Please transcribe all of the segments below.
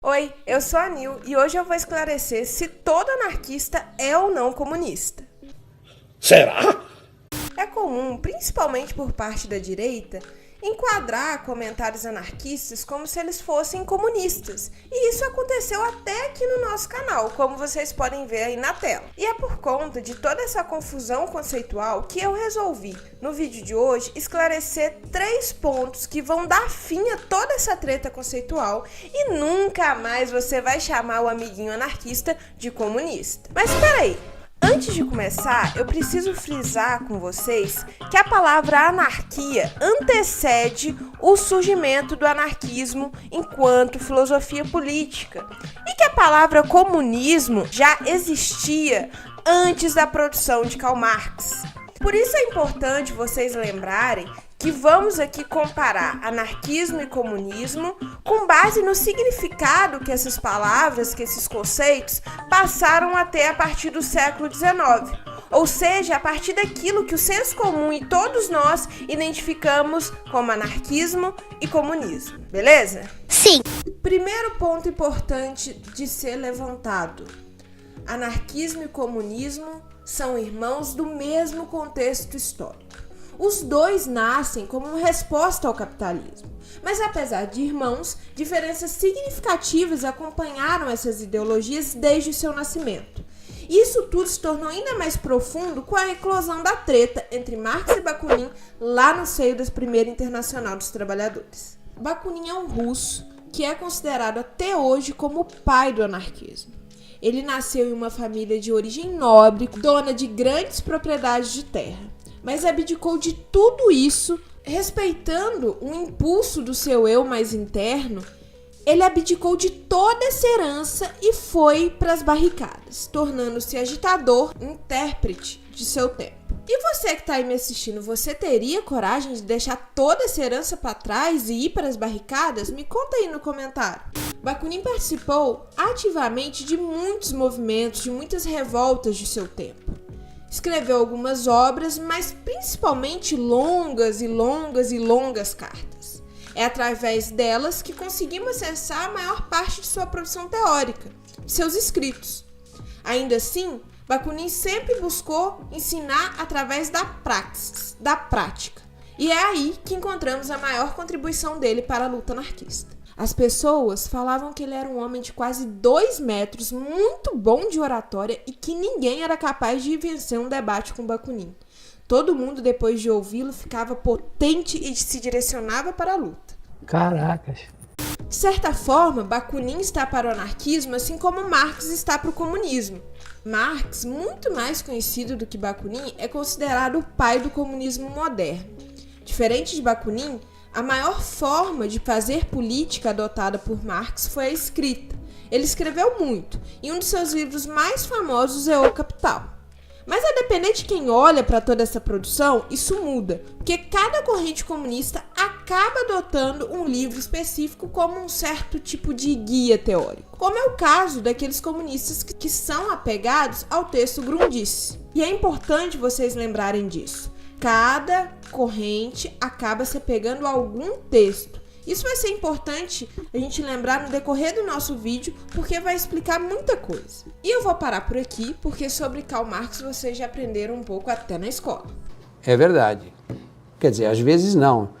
Oi, eu sou a Nil e hoje eu vou esclarecer se todo anarquista é ou não comunista. Será? É comum, principalmente por parte da direita, enquadrar comentários anarquistas como se eles fossem comunistas. E isso aconteceu até aqui no nosso canal, como vocês podem ver aí na tela. E é por conta de toda essa confusão conceitual que eu resolvi, no vídeo de hoje, esclarecer 3 pontos que vão dar fim a toda essa treta conceitual e nunca mais você vai chamar o amiguinho anarquista de comunista. Mas espera aí! Antes de começar, eu preciso frisar com vocês que a palavra anarquia antecede o surgimento do anarquismo enquanto filosofia política e que a palavra comunismo já existia antes da produção de Karl Marx. Por isso é importante vocês lembrarem que vamos aqui comparar anarquismo e comunismo com base no significado que essas palavras, que esses conceitos passaram a ter a partir do século XIX. Ou seja, a partir daquilo que o senso comum e todos nós identificamos como anarquismo e comunismo, beleza? Sim. Primeiro ponto importante de ser levantado: anarquismo e comunismo são irmãos do mesmo contexto histórico. Os dois nascem como resposta ao capitalismo, mas apesar de irmãos, diferenças significativas acompanharam essas ideologias desde o seu nascimento. Isso tudo se tornou ainda mais profundo com a eclosão da treta entre Marx e Bakunin lá no seio da Primeira Internacional dos Trabalhadores. Bakunin é um russo que é considerado até hoje como o pai do anarquismo. Ele nasceu em uma família de origem nobre, dona de grandes propriedades de terra, mas abdicou de tudo isso, respeitando o impulso do seu eu mais interno. Ele abdicou de toda essa herança e foi para as barricadas, tornando-se agitador, intérprete de seu tempo. E você que está aí me assistindo, você teria coragem de deixar toda essa herança para trás e ir para as barricadas? Me conta aí no comentário. Bakunin participou ativamente de muitos movimentos, de muitas revoltas de seu tempo. Escreveu algumas obras, mas principalmente longas cartas. É através delas que conseguimos acessar a maior parte de sua produção teórica, seus escritos. Ainda assim, Bakunin sempre buscou ensinar através da praxis, da prática. E é aí que encontramos a maior contribuição dele para a luta anarquista. As pessoas falavam que ele era um homem de quase 2 metros, muito bom de oratória e que ninguém era capaz de vencer um debate com Bakunin. Todo mundo, depois de ouvi-lo, ficava potente e se direcionava para a luta. Caracas. De certa forma, Bakunin está para o anarquismo, assim como Marx está para o comunismo. Marx, muito mais conhecido do que Bakunin, é considerado o pai do comunismo moderno. Diferente de Bakunin, a maior forma de fazer política adotada por Marx foi a escrita. Ele escreveu muito, e um de seus livros mais famosos é O Capital. Mas a depender de quem olha para toda essa produção, isso muda, porque cada corrente comunista acaba adotando um livro específico como um certo tipo de guia teórico, como é o caso daqueles comunistas que são apegados ao texto Grundrisse. E é importante vocês lembrarem disso. Cada corrente acaba se apegando a algum texto. Isso vai ser importante a gente lembrar no decorrer do nosso vídeo, porque vai explicar muita coisa. E eu vou parar por aqui, porque sobre Karl Marx vocês já aprenderam um pouco até na escola. É verdade. Quer dizer, às vezes não.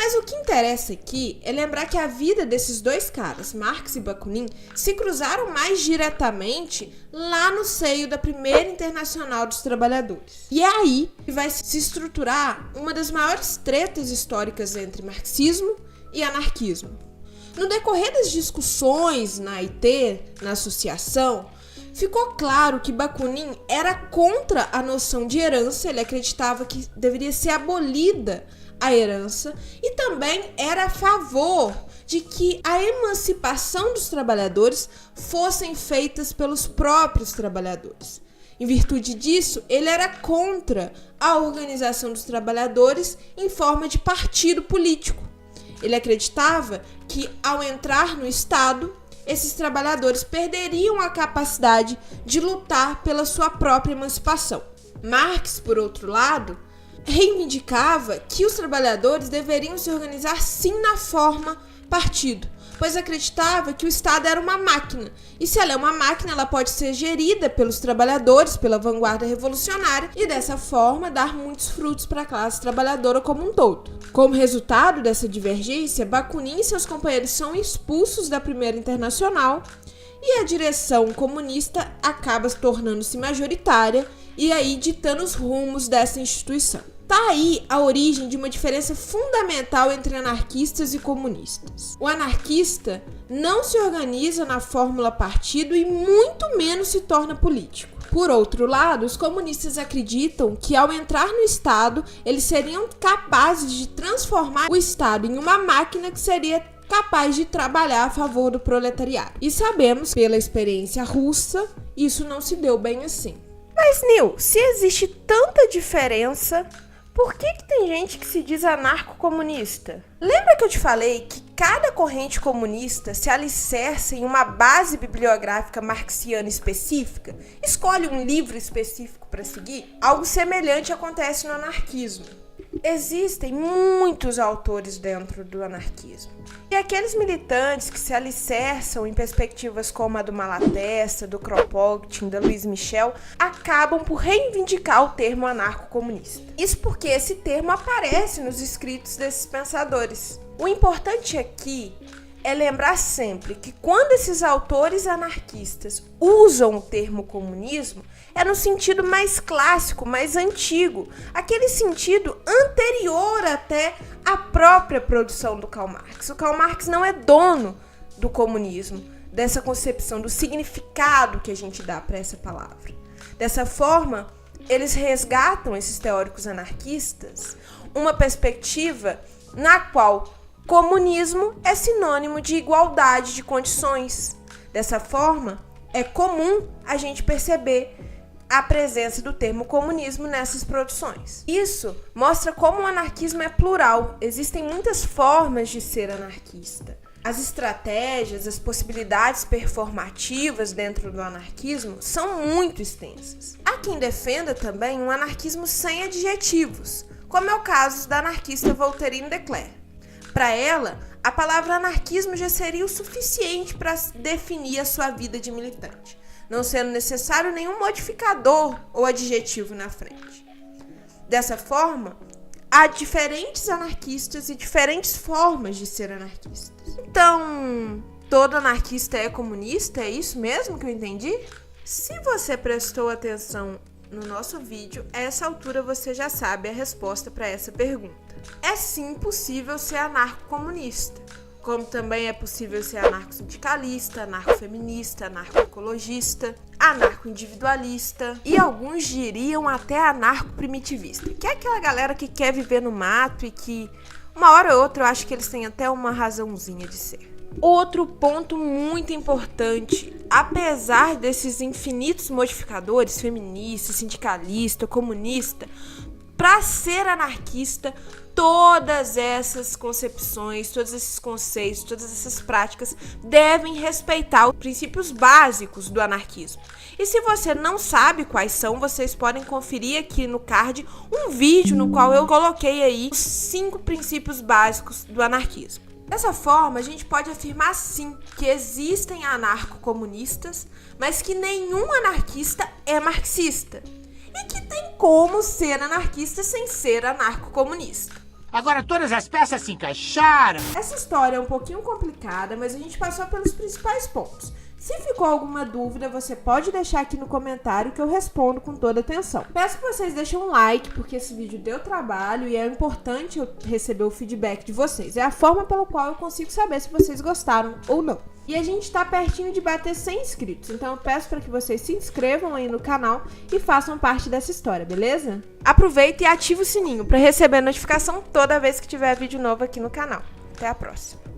Mas o que interessa aqui é lembrar que a vida desses dois caras, Marx e Bakunin, se cruzaram mais diretamente lá no seio da Primeira Internacional dos Trabalhadores. E é aí que vai se estruturar uma das maiores tretas históricas entre marxismo e anarquismo. No decorrer das discussões na AIT, na associação, ficou claro que Bakunin era contra a noção de herança. Ele acreditava que deveria ser abolida a herança e também era a favor de que a emancipação dos trabalhadores fossem feitas pelos próprios trabalhadores. Em virtude disso, ele era contra a organização dos trabalhadores em forma de partido político. Ele acreditava que, ao entrar no Estado, esses trabalhadores perderiam a capacidade de lutar pela sua própria emancipação. Marx, por outro lado, reivindicava que os trabalhadores deveriam se organizar sim na forma partido, pois acreditava que o Estado era uma máquina, e se ela é uma máquina, ela pode ser gerida pelos trabalhadores, pela vanguarda revolucionária, e dessa forma dar muitos frutos para a classe trabalhadora como um todo. Como resultado dessa divergência, Bakunin e seus companheiros são expulsos da Primeira Internacional, e a direção comunista acaba tornando-se majoritária e aí ditando os rumos dessa instituição. Tá aí a origem de uma diferença fundamental entre anarquistas e comunistas. O anarquista não se organiza na fórmula partido e muito menos se torna político. Por outro lado, os comunistas acreditam que ao entrar no Estado, eles seriam capazes de transformar o Estado em uma máquina que seria capaz de trabalhar a favor do proletariado. E sabemos, pela experiência russa, isso não se deu bem assim. Mas, Nil, se existe tanta diferença, por que tem gente que se diz anarco-comunista? Lembra que eu te falei que cada corrente comunista se alicerça em uma base bibliográfica marxiana específica? Escolhe um livro específico para seguir? Algo semelhante acontece no anarquismo. Existem muitos autores dentro do anarquismo. E aqueles militantes que se alicerçam em perspectivas como a do Malatesta, do Kropotkin, da Louise Michel, acabam por reivindicar o termo anarco-comunista. Isso porque esse termo aparece nos escritos desses pensadores. O importante aqui é lembrar sempre que quando esses autores anarquistas usam o termo comunismo, é no sentido mais clássico, mais antigo, aquele sentido anterior até à própria produção do Karl Marx. O Karl Marx não é dono do comunismo, dessa concepção, do significado que a gente dá para essa palavra. Dessa forma, eles resgatam, esses teóricos anarquistas, uma perspectiva na qual comunismo é sinônimo de igualdade de condições. Dessa forma, é comum a gente perceber a presença do termo comunismo nessas produções. Isso mostra como o anarquismo é plural. Existem muitas formas de ser anarquista. As estratégias, as possibilidades performativas dentro do anarquismo são muito extensas. Há quem defenda também um anarquismo sem adjetivos, como é o caso da anarquista Voltairine de Cleyre. Para ela, a palavra anarquismo já seria o suficiente para definir a sua vida de militante, não sendo necessário nenhum modificador ou adjetivo na frente. Dessa forma, há diferentes anarquistas e diferentes formas de ser anarquistas. Então, todo anarquista é comunista? É isso mesmo que eu entendi? Se você prestou atenção no nosso vídeo, a essa altura você já sabe a resposta para essa pergunta. É sim possível ser anarco-comunista, como também é possível ser anarco-sindicalista, anarco-feminista, anarco-ecologista, anarco-individualista e alguns diriam até anarco-primitivista, que é aquela galera que quer viver no mato e que uma hora ou outra eu acho que eles têm até uma razãozinha de ser. Outro ponto muito importante, apesar desses infinitos modificadores, feminista, sindicalista, comunista, para ser anarquista, todas essas concepções, todos esses conceitos, todas essas práticas devem respeitar os princípios básicos do anarquismo. E se você não sabe quais são, vocês podem conferir aqui no card um vídeo no qual eu coloquei aí os 5 princípios básicos do anarquismo. Dessa forma, a gente pode afirmar sim que existem anarco-comunistas, mas que nenhum anarquista é marxista. E que tem como ser anarquista sem ser anarco-comunista. Agora todas as peças se encaixaram. Essa história é um pouquinho complicada, mas a gente passou pelos principais pontos. Se ficou alguma dúvida, você pode deixar aqui no comentário que eu respondo com toda atenção. Peço que vocês deixem um like, porque esse vídeo deu trabalho e é importante eu receber o feedback de vocês. É a forma pela qual eu consigo saber se vocês gostaram ou não. E a gente tá pertinho de bater 100 inscritos, então eu peço para que vocês se inscrevam aí no canal e façam parte dessa história, beleza? Aproveita e ativa o sininho para receber notificação toda vez que tiver vídeo novo aqui no canal. Até a próxima!